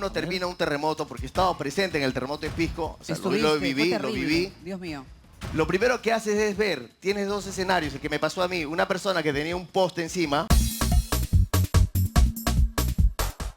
uno termina un terremoto, porque he estado presente en el terremoto de Pisco, o sea, lo viví. Dios mío. Lo primero que haces es ver, tienes dos escenarios, el que me pasó a mí, una persona que tenía un poste encima.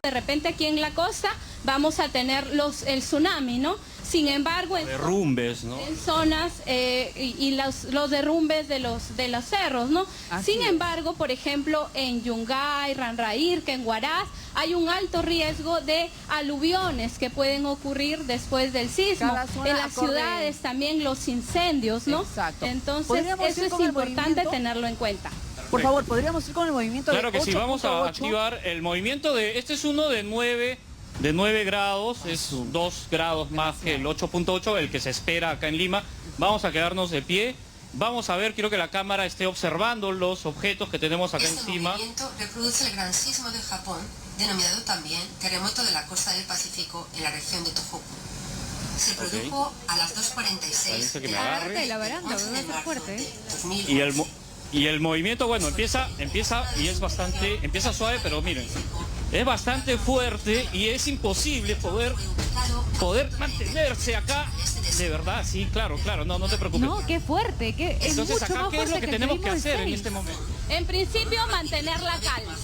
De repente aquí en la costa vamos a tener el tsunami, ¿no? Sin embargo, en derrumbes, ¿no? En zonas y los derrumbes de los cerros, ¿no? Sin embargo, por ejemplo, en Yungay, Ranraírque, en Huaraz, hay un alto riesgo de aluviones que pueden ocurrir después del sismo. En las ciudades también los incendios, ¿no? Exacto. Entonces, eso es importante tenerlo en cuenta. Por favor, ¿podríamos ir con el movimiento Claro de que sí, vamos a 8.8? activar el movimiento de... Este es uno de 9 grados, es 2 grados más que el 8.8, el que se espera acá en Lima. Vamos a quedarnos de pie. Vamos a ver, quiero que la cámara esté observando los objetos que tenemos acá encima. Este movimiento reproduce el gran sismo de Japón, denominado también terremoto de la costa del Pacífico en la región de Tohoku. Se produjo a las 2:46 de la baranda, de marzo de 2011. Y el movimiento, bueno, empieza y es bastante, empieza suave, pero miren, es bastante fuerte y es imposible poder mantenerse acá. De verdad, sí, claro, no te preocupes. No, qué fuerte, es Entonces, mucho acá, más ¿qué es lo fuerte que tenemos que el hacer en 6. este momento? En principio, mantener la calma.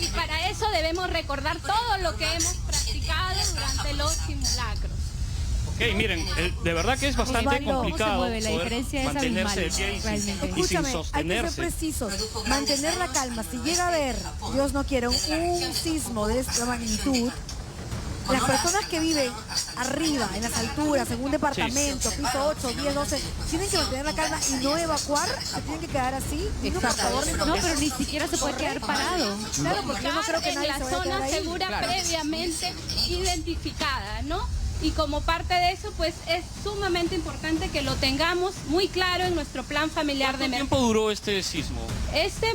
Y para eso debemos recordar todo lo que hemos practicado durante los simulacros. Ok, miren, de verdad que es bastante Osvaldo, complicado ¿cómo se mueve? La diferencia es mantenerse de abismal, pie realmente. y sin Escúchame, hay que sostenerse. ser precisos, mantener la calma. Si llega a haber, Dios no quiera, un sismo de esta magnitud, las personas que viven arriba, en las alturas, en un departamento, piso 8, 10, 12, tienen que mantener la calma y no evacuar, se tienen que quedar así. No, por favor, No, pero ni siquiera se puede quedar parado. Claro, porque yo no creo que en nadie la se vaya a quedar zona ahí. segura previamente identificada, ¿no? Y como parte de eso, pues es sumamente importante que lo tengamos muy claro en nuestro plan familiar de ¿Cuánto emergencia. tiempo duró este sismo? Ese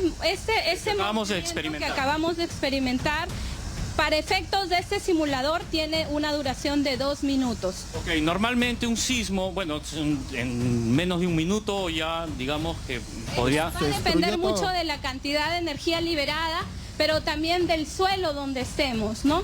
acabamos de movimiento experimentar. que acabamos de experimentar, para efectos de este simulador, tiene una duración de 2 minutos. Ok, normalmente un sismo, bueno, en menos de un minuto ya, digamos que podría... Va a depender mucho de la cantidad de energía liberada, pero también del suelo donde estemos, ¿no?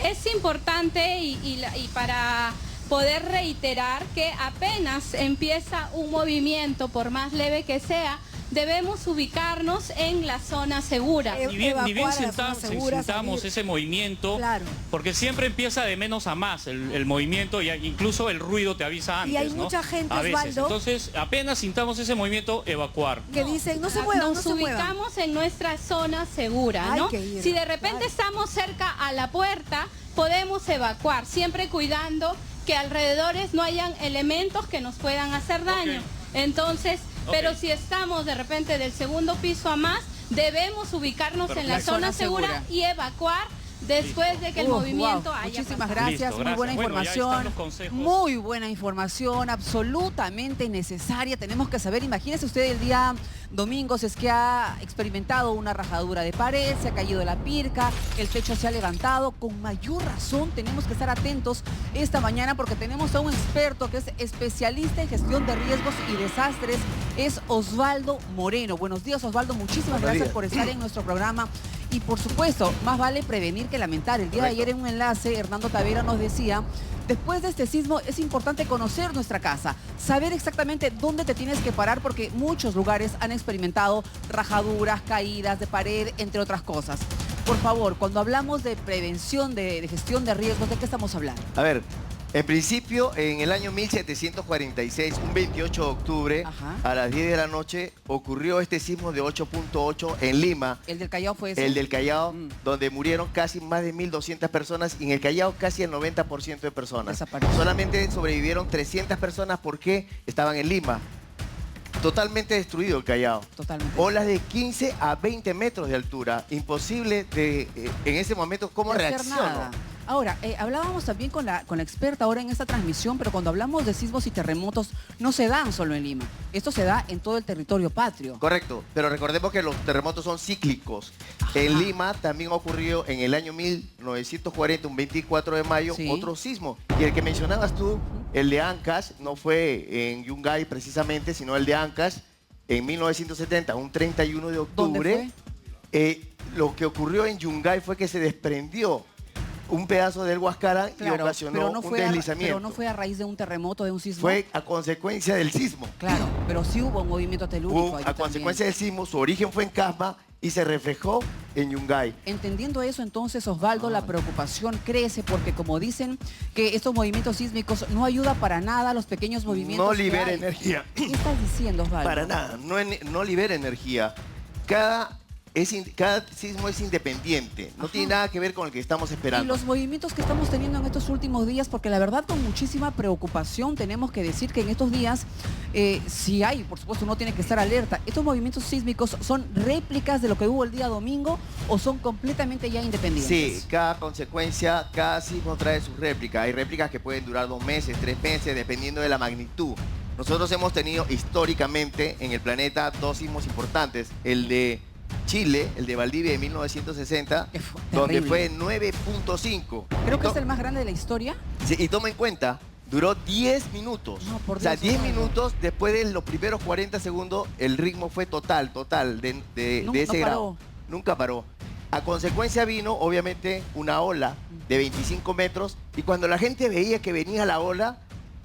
Es importante y para poder reiterar que apenas empieza un movimiento, por más leve que sea, debemos ubicarnos en la zona segura. Ni bien Evacuar a la zona segura, sintamos salir. ese movimiento, Claro. porque siempre empieza de menos a más el movimiento y incluso el ruido te avisa antes, Y hay ¿no? mucha gente, a veces. Osvaldo, Entonces, apenas sintamos ese movimiento, evacuar. que dicen, no se muevan, no Nos se muevan. ubicamos en nuestra zona segura, Hay ¿no? que ir, Si de repente claro. estamos cerca a la puerta, podemos evacuar, siempre cuidando que alrededores no hayan elementos que nos puedan hacer daño. Entonces, pero si estamos de repente del segundo piso a más, debemos ubicarnos en la zona segura y evacuar después de que el movimiento haya Muchísimas pasado. gracias, Listo, muy buena gracias. Bueno, ya están información, los consejos. muy buena información, absolutamente necesaria. Tenemos que saber, imagínese usted el día domingo, si es que ha experimentado una rajadura de pared, se ha caído la pirca, el techo se ha levantado. Con mayor razón tenemos que estar atentos esta mañana porque tenemos a un experto que es especialista en gestión de riesgos y desastres, es Osvaldo Moreno. Buenos días, Osvaldo, muchísimas gracias por estar en nuestro programa. Y por supuesto, más vale prevenir que lamentar. El día de ayer en un enlace, Hernando Tavera nos decía, después de este sismo es importante conocer nuestra casa, saber exactamente dónde te tienes que parar porque muchos lugares han experimentado rajaduras, caídas de pared, entre otras cosas. Por favor, cuando hablamos de prevención, de gestión de riesgos, ¿de qué estamos hablando? A ver, en principio, en el año 1746, un 28 de octubre, a las 10 de la noche, ocurrió este sismo de 8.8 en Lima. ¿El del Callao fue ese? El del Callao, donde murieron casi más de 1.200 personas y en el Callao casi el 90% de personas. Desapareció. Solamente sobrevivieron 300 personas porque estaban en Lima. Totalmente destruido el Callao. Totalmente. Olas de 15 a 20 metros de altura. Imposible en ese momento cómo De hacer reaccionó. nada. Ahora, hablábamos también con la experta ahora en esta transmisión, pero cuando hablamos de sismos y terremotos, no se dan solo en Lima. Esto se da en todo el territorio patrio. Correcto, pero recordemos que los terremotos son cíclicos. En Lima también ocurrió en el año 1940, un 24 de mayo, otro sismo. Y el que mencionabas tú, el de Ancash, no fue en Yungay precisamente, sino el de Ancash, en 1970, un 31 de octubre. ¿Dónde Lo que ocurrió en Yungay fue que se desprendió un pedazo del Huascarán y Claro, ocasionó un deslizamiento. pero no fue a raíz de un terremoto, de un sismo. Fue a consecuencia del sismo. Claro, pero sí hubo un movimiento telúrico allí A consecuencia del sismo, su origen fue en Casma y se reflejó en Yungay. Entendiendo eso, entonces, Osvaldo, la preocupación crece porque, como dicen, que estos movimientos sísmicos no ayudan para nada a los pequeños movimientos. No que libera hay. energía. ¿Qué estás diciendo, Osvaldo? Para nada, no libera energía. Cada sismo es independiente, no tiene nada que ver con el que estamos Y esperando. los movimientos que estamos teniendo en estos últimos días, porque la verdad con muchísima preocupación tenemos que decir que en estos días, si hay, por supuesto, uno tiene que estar alerta. ¿Estos movimientos sísmicos son réplicas de lo que hubo el día domingo o son completamente ya independientes? Sí, cada consecuencia, cada sismo trae su réplica. Hay réplicas que pueden durar 2 meses, 3 meses, dependiendo de la magnitud. Nosotros hemos tenido históricamente en el planeta 2 sismos importantes. El de Chile, el de Valdivia de 1960, donde fue 9.5. Creo que es el más grande de la historia. Sí, y toma en cuenta, duró 10 minutos. No, por o sea, Dios, 10 Osvaldo. minutos después de los primeros 40 segundos, el ritmo fue total de No ese paró. grado. Nunca paró. A consecuencia vino, obviamente, una ola de 25 metros y cuando la gente veía que venía la ola,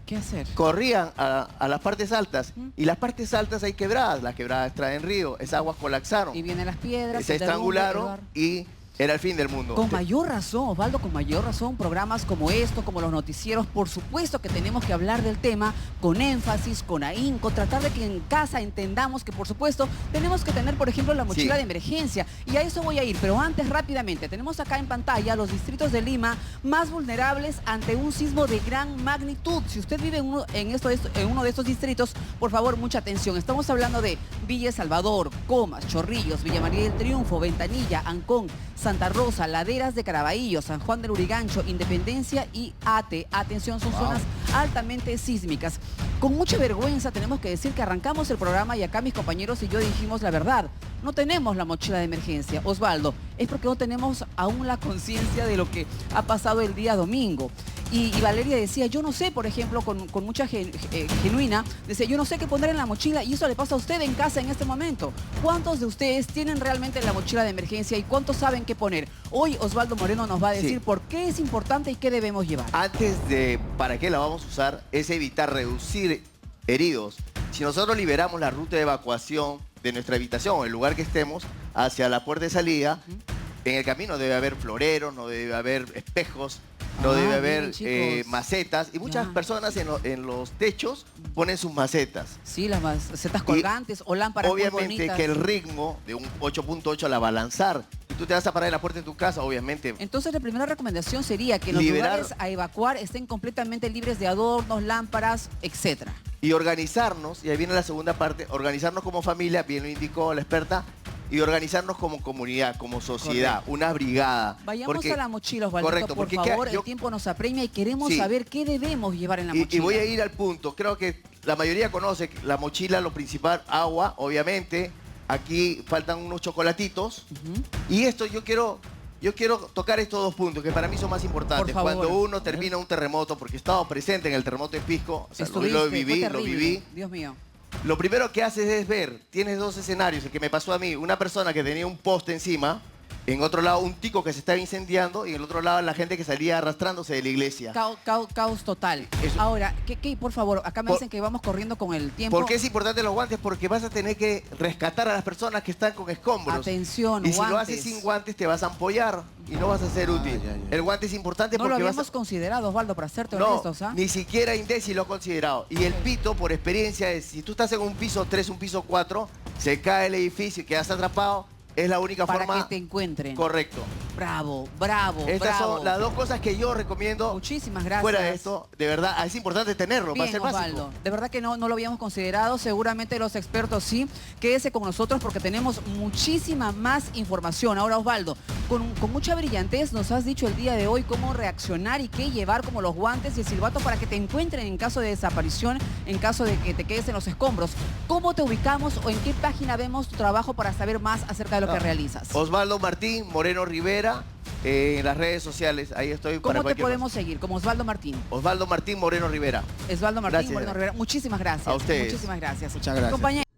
¿Qué hacer? corrían a las partes altas. Y las partes altas hay quebradas. Las quebradas traen río. Esas aguas colapsaron. Y vienen las piedras. Se el derrumbe, estrangularon Eduardo. y era el fin del mundo. Con mayor razón, Osvaldo, con mayor razón, programas como esto, como los noticieros, por supuesto que tenemos que hablar del tema con énfasis, con ahínco, tratar de que en casa entendamos que, por supuesto, tenemos que tener, por ejemplo, la mochila Sí. de emergencia. Y a eso voy a ir, pero antes, rápidamente, tenemos acá en pantalla los distritos de Lima más vulnerables ante un sismo de gran magnitud. Si usted vive en uno de estos distritos, por favor, mucha atención. Estamos hablando de Villa Salvador, Comas, Chorrillos, Villa María del Triunfo, Ventanilla, Ancón, Santa Rosa, Laderas de Caraballo, San Juan del Urigancho, Independencia y Ate. Atención, son zonas altamente sísmicas. Con mucha vergüenza tenemos que decir que arrancamos el programa y acá mis compañeros y yo dijimos la verdad. No tenemos la mochila de emergencia. Osvaldo, es porque no tenemos aún la conciencia de lo que ha pasado el día domingo. Y Valeria decía, yo no sé, por ejemplo, con mucha genuina, decía, yo no sé qué poner en la mochila y eso le pasa a usted en casa en este momento. ¿Cuántos de ustedes tienen realmente la mochila de emergencia y cuántos saben qué poner? Hoy Osvaldo Moreno nos va a decir por qué es importante y qué debemos llevar. Antes de para qué la vamos a usar, es evitar reducir heridos. Si nosotros liberamos la ruta de evacuación de nuestra habitación o el lugar que estemos hacia la puerta de salida, en el camino debe haber floreros, no debe haber espejos, no debe haber chicos. macetas. Y muchas personas en los techos ponen sus macetas. Sí, las macetas colgantes o lámparas muy Obviamente bonitas. que el ritmo de un 8.8 la va a lanzar. Y tú te vas a parar en la puerta de tu casa, obviamente. Entonces la primera recomendación sería que los lugares a evacuar estén completamente libres de adornos, lámparas, etcétera. Y organizarnos, y ahí viene la segunda parte, organizarnos como familia, bien lo indicó la experta, y organizarnos como comunidad, como sociedad, Correcto. una brigada. Vayamos a la mochila, Osvaldo, correcto, por porque favor, el tiempo nos apremia y queremos saber qué debemos llevar en la mochila. Y voy a ir al punto, creo que la mayoría conoce que la mochila, lo principal, agua, obviamente, aquí faltan unos chocolatitos, y esto yo quiero tocar estos 2 puntos que para mí son más importantes. Por favor. Cuando uno termina un terremoto, porque he estado presente en el terremoto de Pisco, o sea, lo Fue viví. terrible. Dios mío. Lo primero que haces es ver, tienes 2 escenarios, el que me pasó a mí, una persona que tenía un poste encima, en otro lado un tico que se estaba incendiando y en el otro lado la gente que salía arrastrándose de la iglesia. Caos total. Ahora, por favor, acá me dicen que vamos corriendo con el tiempo. ¿Por qué es importante los guantes? Porque vas a tener que rescatar a las personas que están con escombros. Atención, y si lo guantes. haces sin guantes te vas a ampollar y no vas a ser útil. El guante es importante No lo porque habíamos considerado, Osvaldo, para serte No, honestos, ¿ah? ni siquiera Indesi lo ha considerado. Y el pito, por experiencia, es si tú estás en un piso 3, un piso 4, se cae el edificio y quedas atrapado, es la única para forma. que te encuentren. Correcto. Bravo. Estas son las 2 cosas que yo recomiendo. Muchísimas gracias. Fuera de esto, de verdad, es importante tenerlo para Bien, ser básico. Osvaldo. De verdad que no lo habíamos considerado. Seguramente los expertos sí. Quédese con nosotros porque tenemos muchísima más información. Ahora, Osvaldo, con mucha brillantez nos has dicho el día de hoy cómo reaccionar y qué llevar, como los guantes y el silbato para que te encuentren en caso de desaparición, en caso de que te quedes en los escombros. ¿Cómo te ubicamos o en qué página vemos tu trabajo para saber más acerca de lo que realizas? Osvaldo Martín Moreno Rivera, en las redes sociales, ahí estoy. ¿Cómo te podemos seguir? Como Osvaldo Martín. Osvaldo Martín Moreno Rivera. Osvaldo Martín Moreno Rivera. Muchísimas gracias. A ustedes. Muchísimas gracias. Muchas gracias. Compañeros.